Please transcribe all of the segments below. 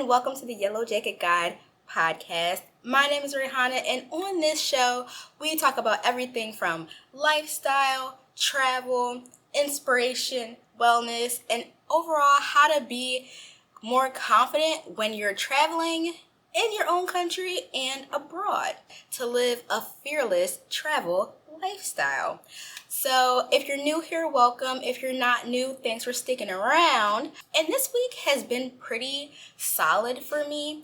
and welcome to the Yellow Jacket Guide podcast. My name is Rihanna, and on this show, we talk about everything from lifestyle, travel, inspiration, wellness, and overall how to be more confident when you're traveling in your own country and abroad to live a fearless travel lifestyle. So if you're new here, welcome. If you're not new, thanks for sticking around. And this week has been pretty solid for me.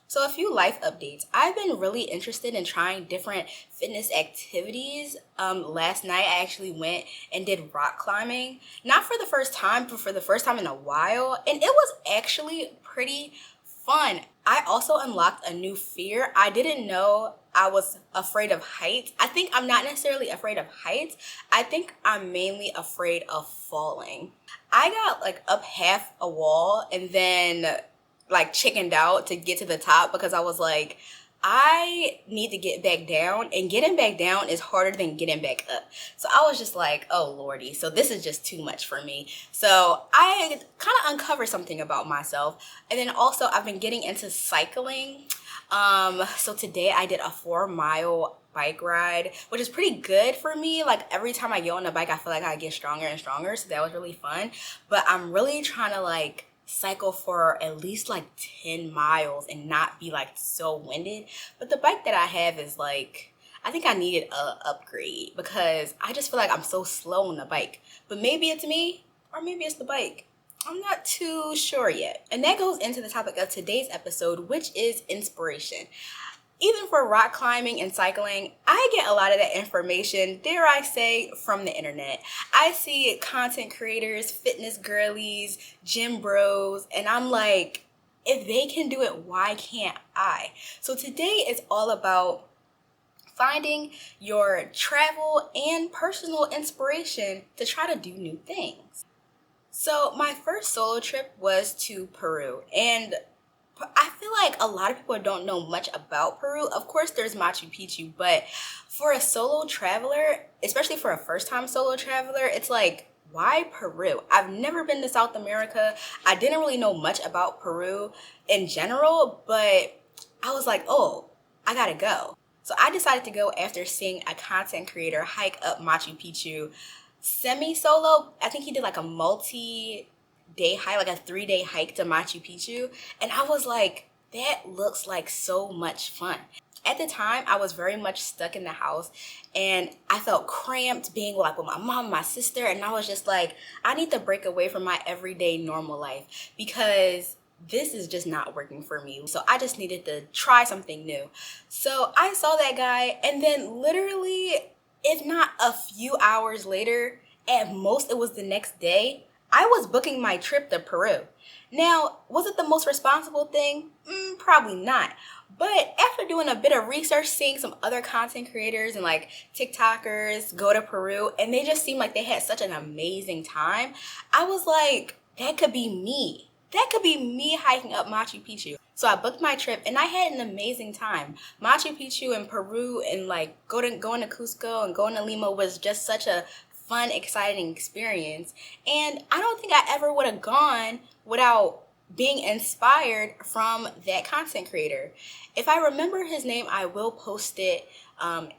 So a few life updates. I've been really interested in trying different fitness activities. Last night I actually went and did rock climbing. Not for the first time, but for the first time in a while. And it was actually pretty fun. I also unlocked a new fear. I didn't know I was afraid of heights. I think I'm not necessarily afraid of heights. I think I'm mainly afraid of falling. I got up half a wall and then chickened out to get to the top because I was like, I need to get back down, and getting back down is harder than getting back up. So I was just like, oh lordy, so this is just too much for me. So I kind of uncovered something about myself. And then also I've been getting into cycling. So today I did a 4-mile bike ride, which is pretty good for me. Every time I get on the bike, I feel like I get stronger and stronger. So that was really fun. But I'm really trying to cycle for at least 10 miles and not be so winded. But the bike that I have is I think I needed a upgrade because I just feel like I'm so slow on the bike. But maybe it's me or maybe it's the bike. I'm not too sure yet. And that goes into the topic of today's episode, which is inspiration. Even for rock climbing and cycling, I get a lot of that information, dare I say, from the internet. I see content creators, fitness girlies, gym bros, and I'm like, if they can do it, why can't I? So today is all about finding your travel and personal inspiration to try to do new things. So my first solo trip was to Peru, and I feel like a lot of people don't know much about Peru. Of course, there's Machu Picchu, but for a solo traveler, especially for a first-time solo traveler, it's why Peru? I've never been to South America. I didn't really know much about Peru in general, but I was like, oh, I gotta go. So I decided to go after seeing a content creator hike up Machu Picchu semi-solo. I think he did a multi-day hike, a 3-day hike to Machu Picchu. And I was like, that looks like so much fun. At the time, I was very much stuck in the house and I felt cramped being with my mom, my sister. And I was just like, I need to break away from my everyday normal life because this is just not working for me. So I just needed to try something new. So I saw that guy, and then literally, if not a few hours later, at most it was the next day, I was booking my trip to Peru. Now, was it the most responsible thing? Probably not. But after doing a bit of research, seeing some other content creators and TikTokers go to Peru, and they just seemed like they had such an amazing time, I was like, that could be me. That could be me hiking up Machu Picchu. So I booked my trip and I had an amazing time. Machu Picchu and Peru and going to Cusco and going to Lima was just such a fun, exciting experience. And I don't think I ever would have gone without being inspired from that content creator. If I remember his name, I will post it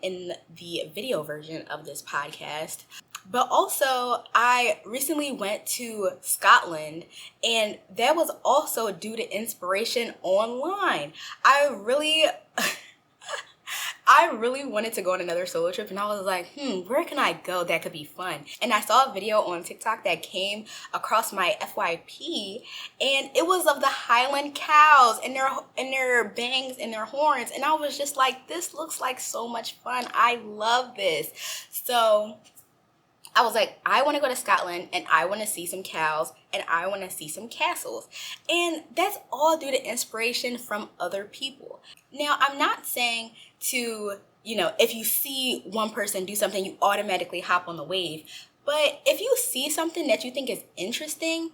in the video version of this podcast. But also, I recently went to Scotland, and that was also due to inspiration online. I really wanted to go on another solo trip, and I was like, where can I go that could be fun? And I saw a video on TikTok that came across my FYP, and it was of the Highland cows and their bangs and their horns, and I was just like, this looks like so much fun. I love this. So I was like, I want to go to Scotland and I want to see some cows and I want to see some castles. And that's all due to inspiration from other people. Now, I'm not saying to, if you see one person do something, you automatically hop on the wave. But if you see something that you think is interesting,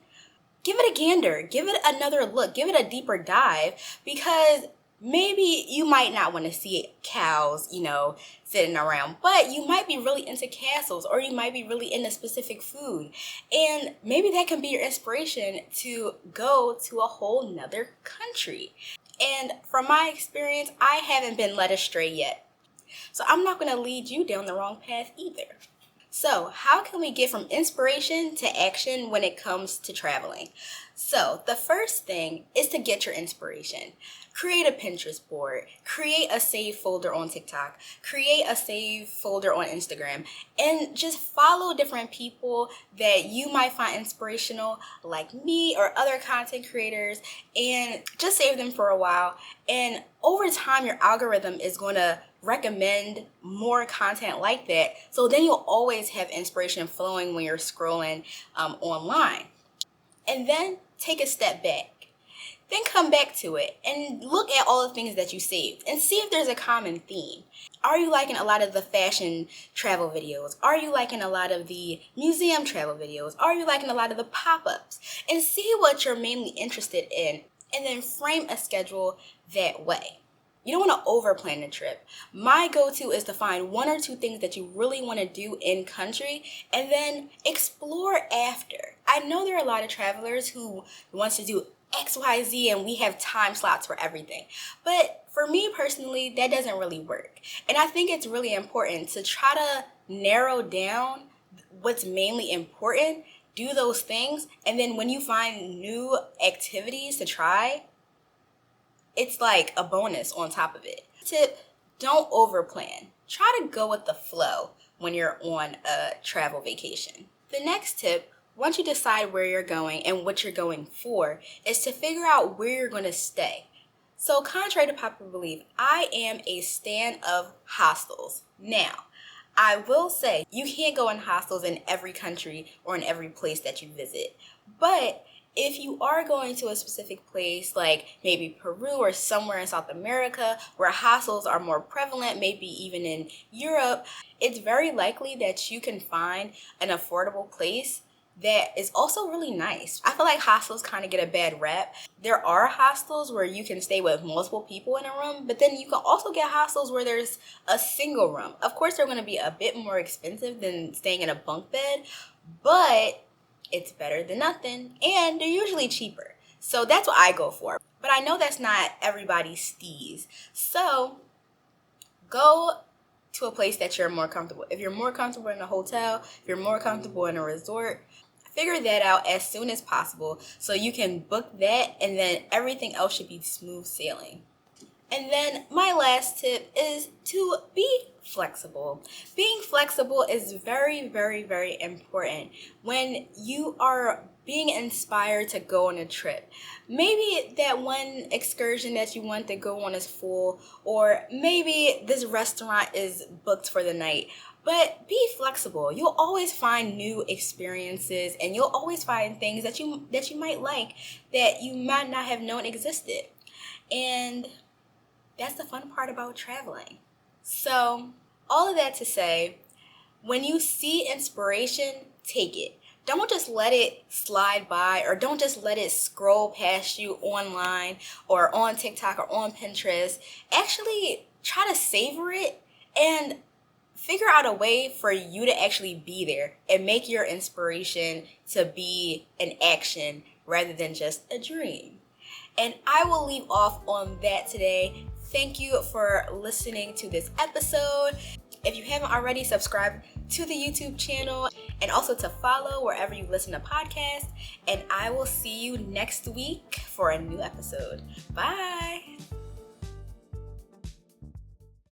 give it a gander, give it another look, give it a deeper dive, because Maybe you might not want to see cows, sitting around, but you might be really into castles, or you might be really into specific food. And maybe that can be your inspiration to go to a whole nother country. And from my experience, I haven't been led astray yet. So I'm not going to lead you down the wrong path either. So how can we get from inspiration to action when it comes to traveling? So the first thing is to get your inspiration. Create a Pinterest board, create a save folder on TikTok, create a save folder on Instagram, and just follow different people that you might find inspirational, like me or other content creators, and just save them for a while. And over time, your algorithm is going to recommend more content like that. So then you'll always have inspiration flowing when you're scrolling online. And then take a step back. Then come back to it and look at all the things that you saved and see if there's a common theme. Are you liking a lot of the fashion travel videos? Are you liking a lot of the museum travel videos? Are you liking a lot of the pop-ups? And see what you're mainly interested in, and then frame a schedule that way. You don't want to over-plan the trip. My go-to is to find one or two things that you really want to do in country and then explore after. I know there are a lot of travelers who wants to do XYZ and we have time slots for everything. But for me personally, that doesn't really work. And I think it's really important to try to narrow down what's mainly important, do those things, and then when you find new activities to try, it's like a bonus on top of it. Tip, don't overplan. Try to go with the flow when you're on a travel vacation. The next tip, once you decide where you're going and what you're going for, is to figure out where you're going to stay. So contrary to popular belief, I am a stan of hostels. Now, I will say you can't go in hostels in every country or in every place that you visit. But if you are going to a specific place, like maybe Peru or somewhere in South America where hostels are more prevalent, maybe even in Europe, it's very likely that you can find an affordable place that is also really nice. I feel like hostels kind of get a bad rap. There are hostels where you can stay with multiple people in a room, but then you can also get hostels where there's a single room. Of course, they're going to be a bit more expensive than staying in a bunk bed, but it's better than nothing, and they're usually cheaper. So that's what I go for. But I know that's not everybody's steez. So go to a place that you're more comfortable. If you're more comfortable in a hotel, if you're more comfortable in a resort, figure that out as soon as possible so you can book that, and then everything else should be smooth sailing. And then my last tip is to be flexible. Being flexible is very, very, very important when you are being inspired to go on a trip. Maybe that one excursion that you want to go on is full, or maybe this restaurant is booked for the night. But be flexible. You'll always find new experiences, and you'll always find things that you might like that you might not have known existed. And that's the fun part about traveling. So, all of that to say, when you see inspiration, take it. Don't just let it slide by, or don't just let it scroll past you online or on TikTok or on Pinterest. Actually, try to savor it and figure out a way for you to actually be there and make your inspiration to be an action rather than just a dream. And I will leave off on that today. Thank you for listening to this episode. If you haven't already, subscribe to the YouTube channel and also to follow wherever you listen to podcasts. And I will see you next week for a new episode. Bye.